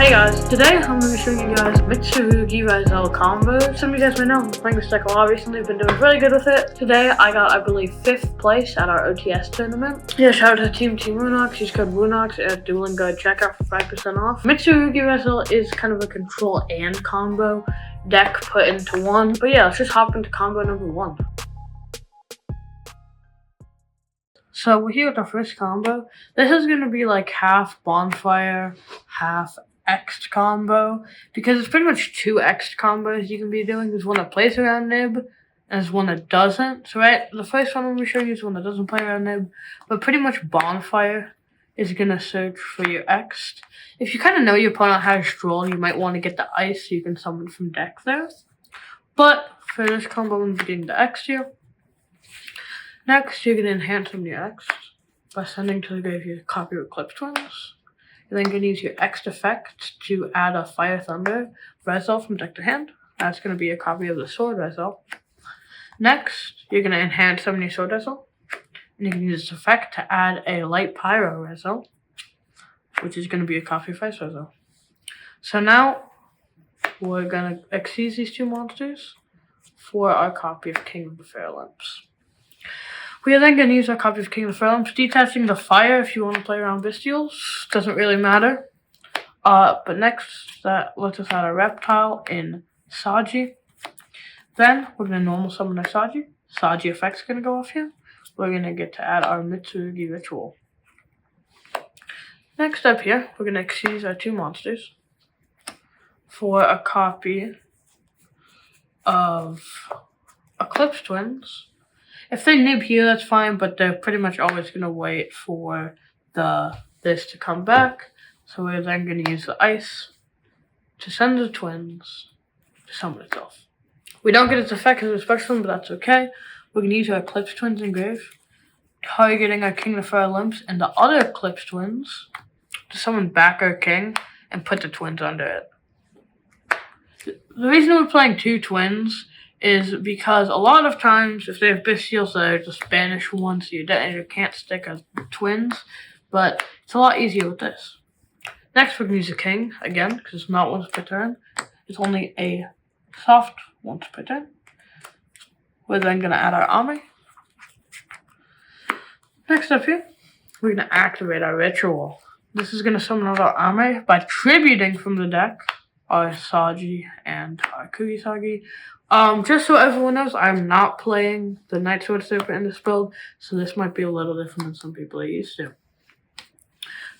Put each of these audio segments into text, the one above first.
Hey guys, today I'm going to be showing you guys Mitsurugi Ryzeal combo. Some of you guys may know I'm playing this deck a lot recently, been doing really good with it. Today I got, I believe, 5th place at our OTS tournament. Yeah, shout out to Team wnax, use code wnax at Dueling Guide checkout for 5% off. Mitsurugi Ryzeal is kind of a control and combo deck put into one. But yeah, let's just hop into combo number 1. So we're here with our first combo. This is going to be like half bonfire, half X'd combo, because it's pretty much 2 X'd combos you can be doing. There's one that plays around Nib, and there's one that doesn't. So right, the first one I'm going to show you is one that doesn't play around Nib, but pretty much bonfire is going to search for your X'd. If you kind of know your opponent has Stroll, you might want to get the ice so you can summon from deck there. But for this combo, I'm going to be getting the X'd here. Next, you're going to enhance some of your X by sending to the graveyard a copy of Eclipse Twins. You're then going to use your X effect to add a Fire Thunder Ryzeal from deck to hand. That's going to be a copy of the Sword Ryzeal. Next, you're going to enhance some of your Sword Ryzeal. And you can use this effect to add a Light Pyro Ryzeal, which is going to be a copy of Ice Ryzeal. So now, we're going to excise these 2 monsters for our copy of King of the Fair Lamps. We are then going to use our copy of King of the Fair Lamps, detaching the fire if you want to play around Bestials. Doesn't really matter. But next, that lets us add a reptile in Saji. Then, we're going to normal summon our Saji. Saji effect's going to go off here. We're going to get to add our Mitsurugi Ritual. Next up here, we're going to excise our 2 monsters for a copy of Eclipse Twins. If they nib here, that's fine, but they're pretty much always going to wait for this to come back. So we're then going to use the ice to send the twins to summon itself. We don't get its effect as a special one, but that's okay. We're going to use our Eclipse Twins engrave, targeting our King of the Fair Lamps and the other Eclipse Twins to summon back our King and put the twins under it. The reason we're playing 2 twins is because a lot of times, if they have Bestials, they're just banish one, so your detonator can't stick as twins, but it's a lot easier with this. Next, we're going to use the King, again, because it's not once per turn. It's only a soft once per turn. We're then going to add our army. Next up here, we're going to activate our Ritual. This is going to summon out our army by tributing from the deck our Saji and our Kugisagi. Just so everyone knows, I'm not playing the Night Sword Serpent in this build, so this might be a little different than some people are used to.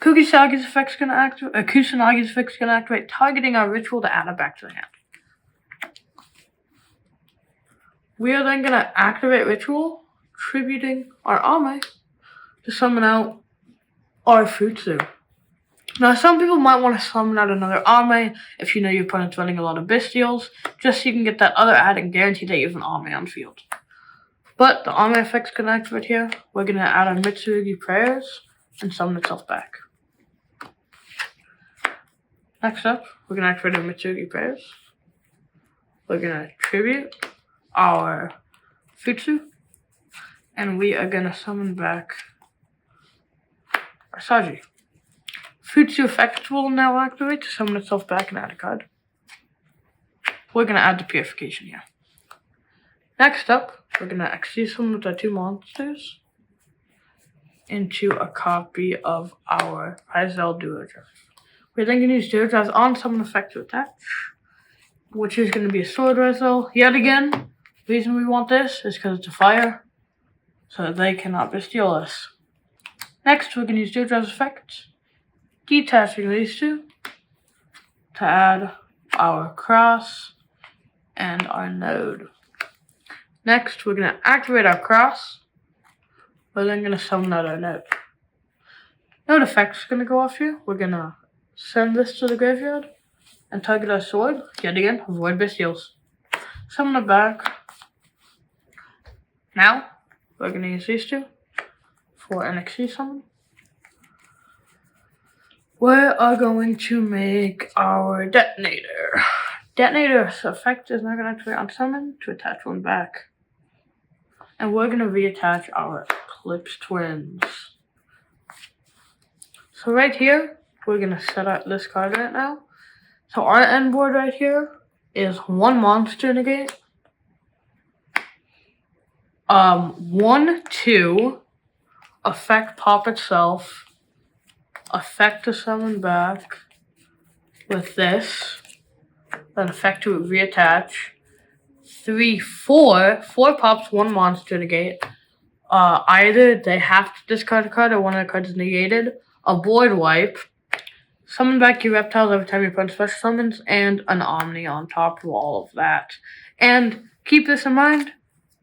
Kugisagi's effect's gonna activate, Kusanagi's effect's gonna activate, targeting our Ritual to add it back to the hand. We are then gonna activate Ritual, tributing our army to summon out our Futsu. Now, some people might want to summon out another army if you know your opponent's running a lot of Bestials, just so you can get that other add and guarantee that you have an army on field. But the army effect's going to activate here. We're going to add our Mitsurugi Prayers and summon itself back. Next up, we're going to activate our Mitsurugi Prayers. We're going to tribute our Futsu, and we are going to summon back our Saji. Futsu effect will now activate to summon itself back and add a card. We're going to add the Purification here. Next up, we're going to excise some of our 2 monsters into a copy of our Ryzeal Duodrive. We're then going to use Duodrive's on summon effect to attach, which is going to be a Sword Ryzeal. Yet again, the reason we want this is because it's a fire, so that they cannot bestial us. Next, we're going to use Duodrive's effect, detaching these 2 to add our cross and our node. Next, we're going to activate our cross. We're then going to summon out our node. Node effect is going to go off here. We're going to send this to the graveyard and target our sword. Yet again, avoid Bestials. Summon it back. Now, we're going to use these 2 for an XC summon. We are going to make our detonator. Detonator's effect is now going to activate on summon to attach one back. And we're going to reattach our Eclipse Twins. So right here, we're going to set up this card right now. So our end board right here is 1 monster negate. 1, 2, effect pop itself, effect to summon back with this, then effect to reattach. 3, 4, 4 pops, 1 monster negate. Either they have to discard a card or one of the cards is negated. A board wipe. Summon back your reptiles every time you put special summons, and an Omni on top of all of that. And keep this in mind,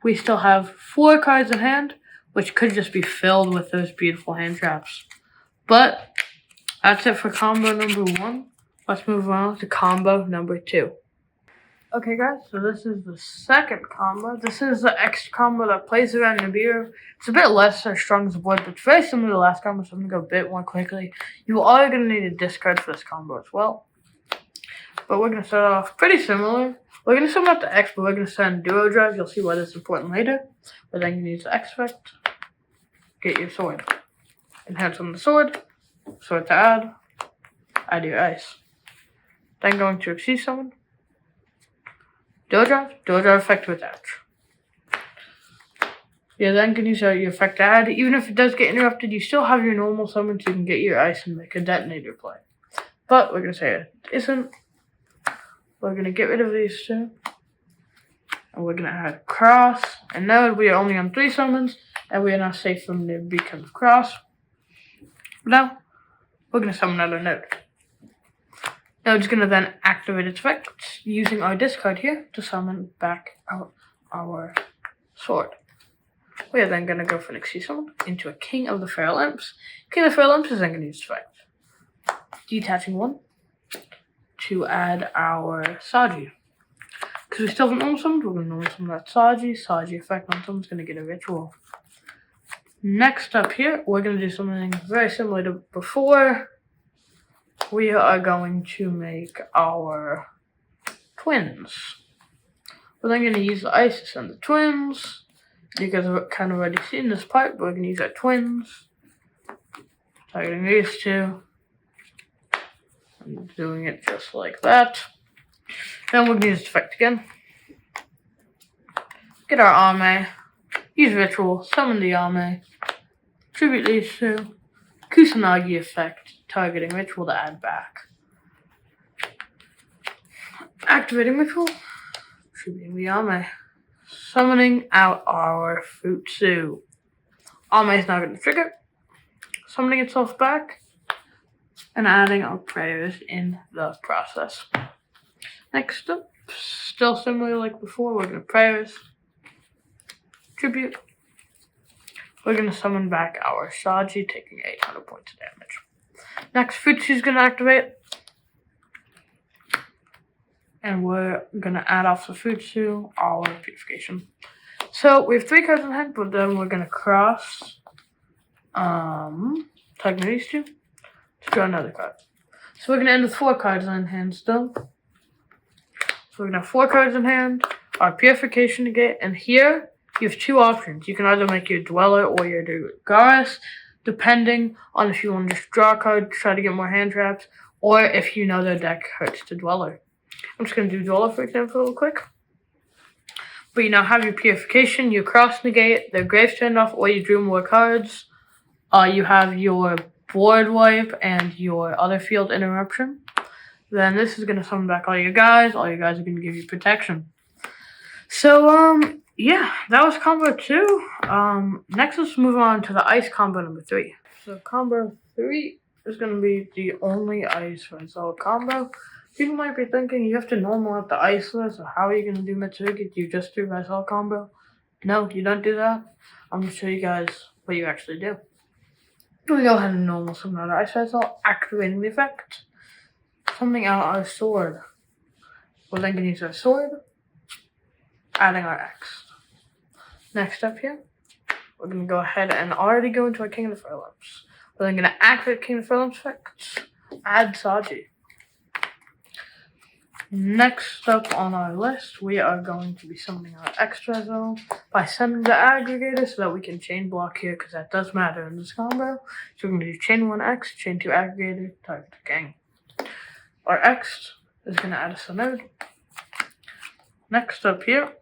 we still have 4 cards in hand, which could just be filled with those beautiful hand traps. But that's it for combo number 1. Let's move on to combo number 2. Okay guys, so this is the second combo. This is the X combo that plays around Nibiru. It's a bit less strong as a board, but it's very similar to the last combo, so I'm going to go a bit more quickly. You are going to need a discard for this combo as well. But we're going to start off pretty similar. We're going to summon up the X, but we're going to send Duo Drive. You'll see why that's important later. But then you use the X effect. Get your sword. Enhance on the sword. Sword to add. Add your ice. Then going to Exceed Summon. Duo Drive effect to attach. Yeah, then can use your effect to add. Even if it does get interrupted, you still have your normal summon, so you can get your ice and make a detonator play. But we're going to say it isn't. We're going to get rid of these 2. And we're going to add Cross. And now we are only on 3 summons, and we are now safe from the because of Cross. Now, we're going to summon another node. Now it's going to then activate its effect using our discard here to summon back our sword. We are then going to go for an Exceed Summon into a King of the Feral Imps. King of the Feral Imps is then going to use effect. Detaching 1 to add our Saji. Because we still haven't normal summoned, we're going to normal summon that Saji. Saji effect on someone's going to get a ritual. Next up here, we're going to do something very similar to before. We are going to make our twins. We're then going to use the ice to send the twins. You guys have kind of already seen this part, but we're going to use our twins. Targeting these 2. And doing it just like that. Then we're going to use the effect again. Get our Ame. Use Ritual. Summon the Ame. Tribute these 2. Kusanagi effect. Targeting Ritual to add back. Activating Ritual. Tributing the Ame. Summoning out our Futsu. Ame is now going to trigger. Summoning itself back. And adding our prayers in the process. Next up, still similar like before, we're going to prayers. Tribute. We're going to summon back our Saji, taking 800 points of damage. Next, Futsu is going to activate. And we're going to add off the Futsu our Purification. So, we have 3 cards in hand, but then we're going to cross targeting these 2 to draw another card. So, we're going to end with 4 cards in hand still. So, we're going to have 4 cards in hand, our Purification to get, and here you have 2 options. You can either make your Dweller or your Garis, depending on if you want to just draw a card, try to get more hand traps, or if you know their deck hurts to Dweller. I'm just going to do Dweller, for example, real quick. But you now have your Purification, your Cross Negate, their Graves turned off, or you drew more cards. You have your Board Wipe and your other field interruption. Then this is going to summon back all your guys. All your guys are going to give you protection. So, yeah, that was combo 2. Next, let's move on to the ice combo number 3. So, combo 3 is going to be the only ice Ryzeal combo. People might be thinking, you have to normal out the ice list, so how are you going to do Mitsurugi? Do you just do Ryzeal combo? No, you don't do that. I'm going to show you guys what you actually do. We go ahead and normal summon out our ice Ryzeal, activating the effect. Summoning out our sword. We're then going to use our sword, adding our X. Next up here, we're going to go ahead and already go into our King of the Feral Imps. We're then going to activate King of the Feral Imps effect, add Saji. Next up on our list, we are going to be summoning our extra zone by sending the aggregator so that we can chain block here, because that does matter in this combo. So we're going to do chain 1 X, chain 2 aggregator, target the gang. Our X is going to add us a node. Next up here,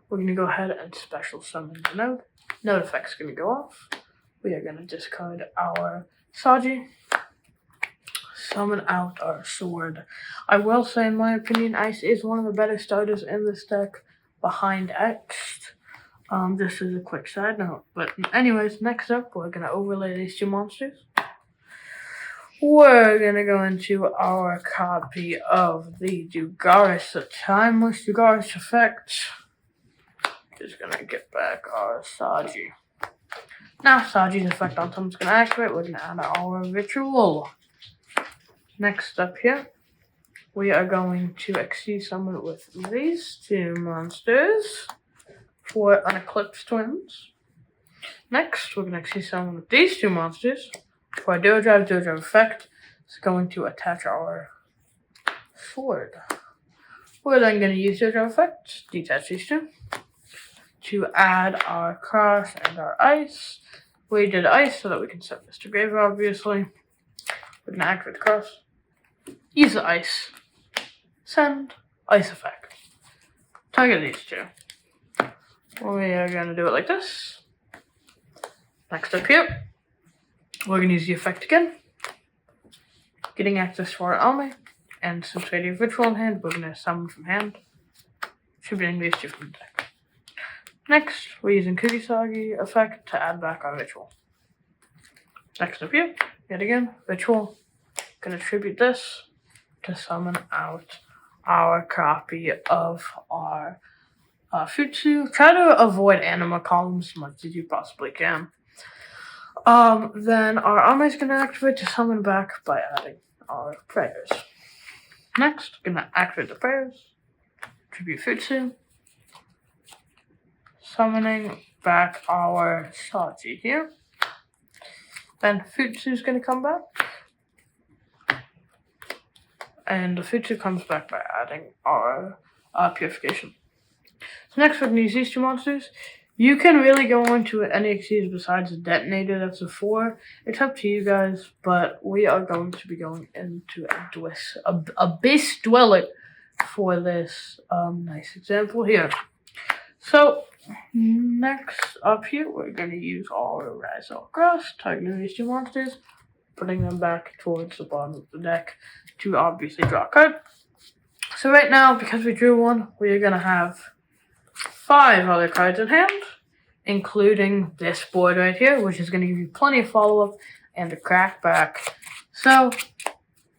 we're going to go ahead and special summon the node. Node effect's going to go off. We are going to discard our Saji. Summon out our sword. I will say, in my opinion, Ice is one of the better starters in this deck behind X. This is a quick side note. But anyways, next up, we're going to overlay these two monsters. We're going to go into our copy of the Dugaris, the Timeless Dugaris effect. Just going to get back our Saji. Now, Saji's effect on someone's going to activate. We're going to add our Ritual. Next up here, we are going to XC summon with these two monsters for an Eclipse Twins. Next, we're going to XC summon with these two monsters for a Duo-Drive effect. It's going to attach our sword. We're then going to use Duo-Drive effect, detach these two, to add our cross and our ice. We did ice so that we can set Mr. Grave, obviously. We're going to activate the cross. Use the ice. Send ice effect. Target these two. We are going to do it like this. Next up here, we're going to use the effect again. Getting access to our army. And since we have Ritual in hand, we're going to summon from hand. Distributing these two from the deck. Next, we're using Kugisagi effect to add back our Ritual. Next up here, yet again, Ritual. Going to attribute this to summon out our copy of our Futsu. Try to avoid anima columns as much as you possibly can. Then our army is going to activate to summon back by adding our prayers. Next, going to activate the prayers. Tribute Futsu. Summoning back our Saji here. Then Futsu is going to come back. And the Futsu comes back by adding our Purification. So next we're going to use these two monsters. You can really go into any XCs besides the Detonator, that's a 4. It's up to you guys, but we are going to be going into Abyss Dweller for this nice example here. So next up here, we're going to use our Ryzeal Cross, targeting these two monsters, putting them back towards the bottom of the deck to obviously draw a card. So right now, because we drew one, we are going to have 5 other cards in hand, including this board right here, which is going to give you plenty of follow-up and a crackback. So,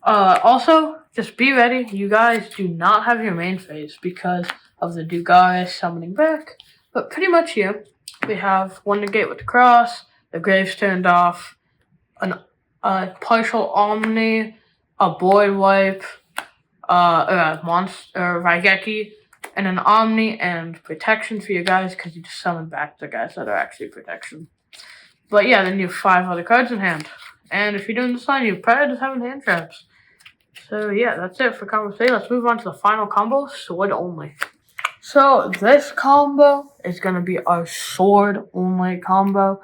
also, just be ready. You guys do not have your main phase because of the Dugaris summoning back. But pretty much here, we have one negate with the cross, the graves turned off, a partial Omni, a board wipe, a monster, Raigeki, and an Omni and protection for you guys because you just summon back the guys that are actually protection. But yeah, then you have 5 other cards in hand. And if you're doing this line, you probably just have hand traps. So yeah, that's it for combo 3. Let's move on to the final combo, sword only. So this combo is going to be our sword only combo.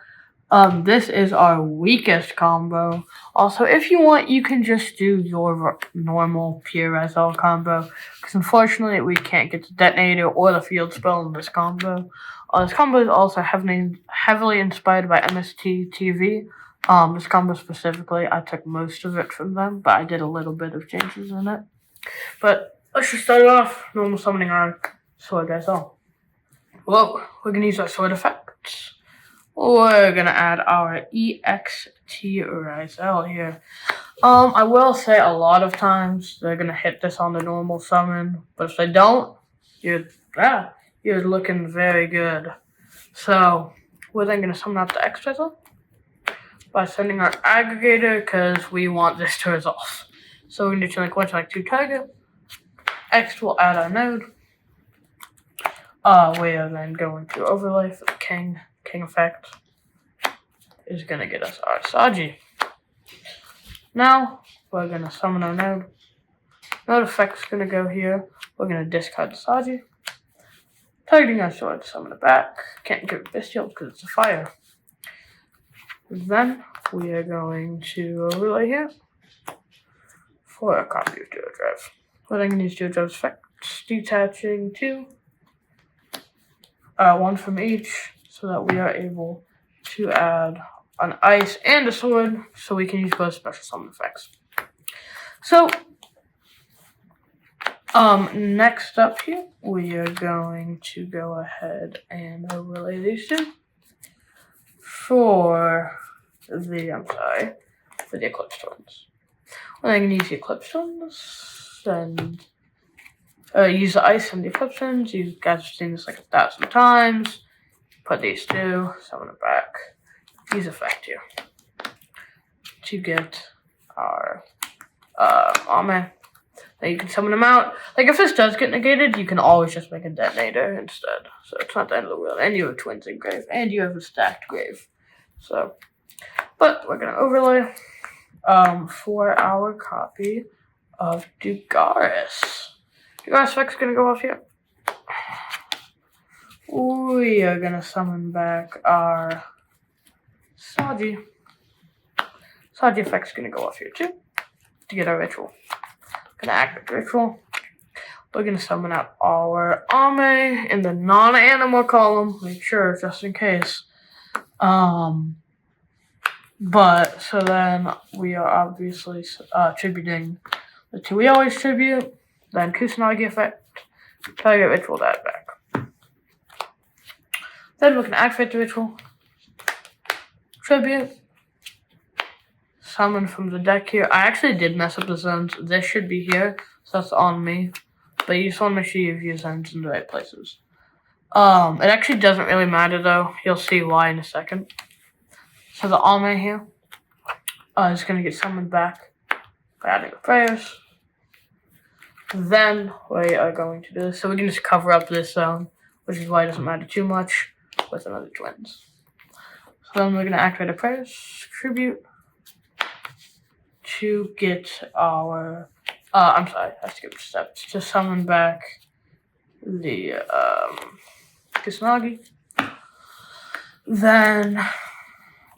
This is our weakest combo. Also, if you want, you can just do your normal pure Ryzeal combo. Because unfortunately, we can't get the Detonator or the Field Spell in this combo. This combo is also heavily inspired by MST TV. This combo specifically, I took most of it from them, but I did a little bit of changes in it. But let's just start off normal summoning our sword Ryzeal. Well, we're going to use our sword effects. We're going to add our EXT Ryzeal here. I will say a lot of times they're going to hit this on the normal summon, but if they don't, you're looking very good. So, we're then going to summon out the X Ryzeal by sending our aggregator because we want this to resolve. So, we're going to do like 1 to 2 target. X will add our node. We are then going to overlay for the king. King effect is going to get us our Saji. Now, we're going to summon our node. Node effect is going to go here. We're going to discard the Saji. Targeting our sword, summon it back. Can't give it Bestial because it's a fire. Then, we are going to overlay here for a copy of Duo Drive. What I'm going to use to adjust effects, detaching 2, 1 from each, so that we are able to add an ice and a sword, so we can use both special summon effects. So, next up here, we are going to go ahead and overlay these two for the Eclipse Twins. Well, I'm going to use the Eclipse Twins, and use the ice and the Eclipse Twins. You guys have seen this like 1,000 times. Put these two, summon it back. Use effect here to get our Ame. Now you can summon them out. Like, if this does get negated, you can always just make a detonator instead. So it's not the end of the world. And you have twins in grave. And you have a stacked grave. So, but we're going to overlay for our copy of Dugaris. Dugaris effect's going to go off here. We are going to summon back our Saji. Saji effect's going to go off here too to get our ritual. Gonna activate the ritual. We're gonna summon out our Ame in the non-animal column. Make sure, just in case. But so then we are obviously tributing the two we always tribute. Then Kusanagi effect. Target ritual to add back. Then we're gonna activate the ritual. Tribute. Summon from the deck here. I actually did mess up the zones. This should be here, so that's on me. But you just want to make sure you have your zones in the right places. It actually doesn't really matter though. You'll see why in a second. So the Ame here is going to get summoned back by adding the prayers. Then we are going to do this. So we can just cover up this zone, which is why it doesn't matter too much, with another twins. So then we're going to activate the prayers, tribute, to get our, I skipped steps, to summon back the, Kusanagi. Then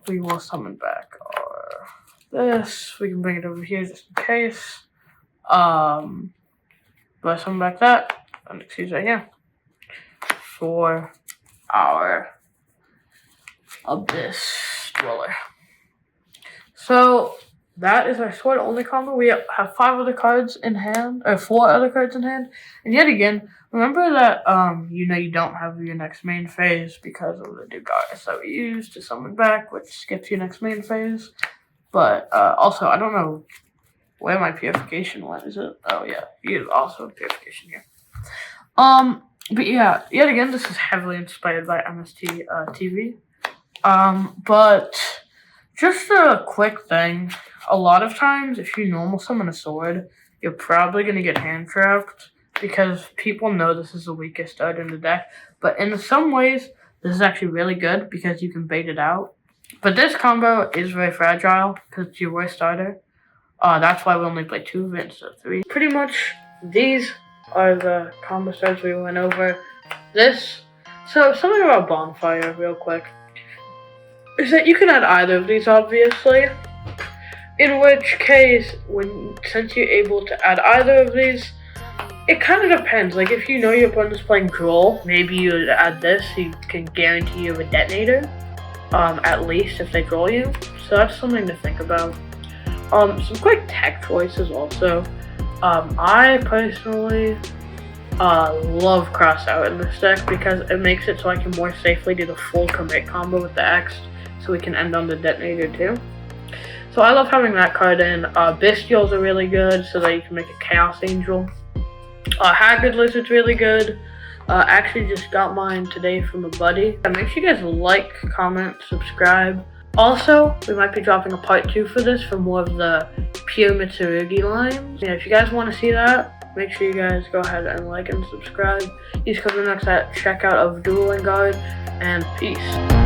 we will summon back our, this, we can bring it over here just in case, but summon back that, and excuse right here, for our Abyss Dweller. So, that is our sword only combo. We have 5 other cards in hand, or 4 other cards in hand. And yet again, remember that you don't have your next main phase because of the Dugaris that we use to summon back, which skips your next main phase. But also, I don't know where my purification went. Is it? Oh yeah, you also have purification here. But yeah, yet again, this is heavily inspired by MST TV. But just a quick thing. A lot of times, if you normal summon a sword, you're probably going to get hand trapped because people know this is the weakest card in the deck. But in some ways, this is actually really good because you can bait it out. But this combo is very fragile because it's your worst starter. That's why we only play 2 of it instead of 3. Pretty much, these are the combo starts we went over. So something about Bonfire real quick is that you can add either of these, obviously. In which case, since you're able to add either of these, it kind of depends. Like, if you know your opponent's playing Troll, maybe you add this so you can guarantee you have a detonator, at least if they troll you. So that's something to think about. Some quick tech choices also. I personally love Cross Out in this deck because it makes it so I can more safely do the full commit combo with the X, so we can end on the detonator too. So I love having that card in. Bestials are really good so that you can make a Chaos Angel. Haggard Lizard's really good. Actually just got mine today from a buddy. Make sure you guys like, comment, subscribe. Also, we might be dropping a part 2 for this for more of the pure Mitsurugi lines. Yeah, if you guys want to see that, make sure you guys go ahead and like and subscribe. Use code wnax at checkout of Dueling Guard, and peace.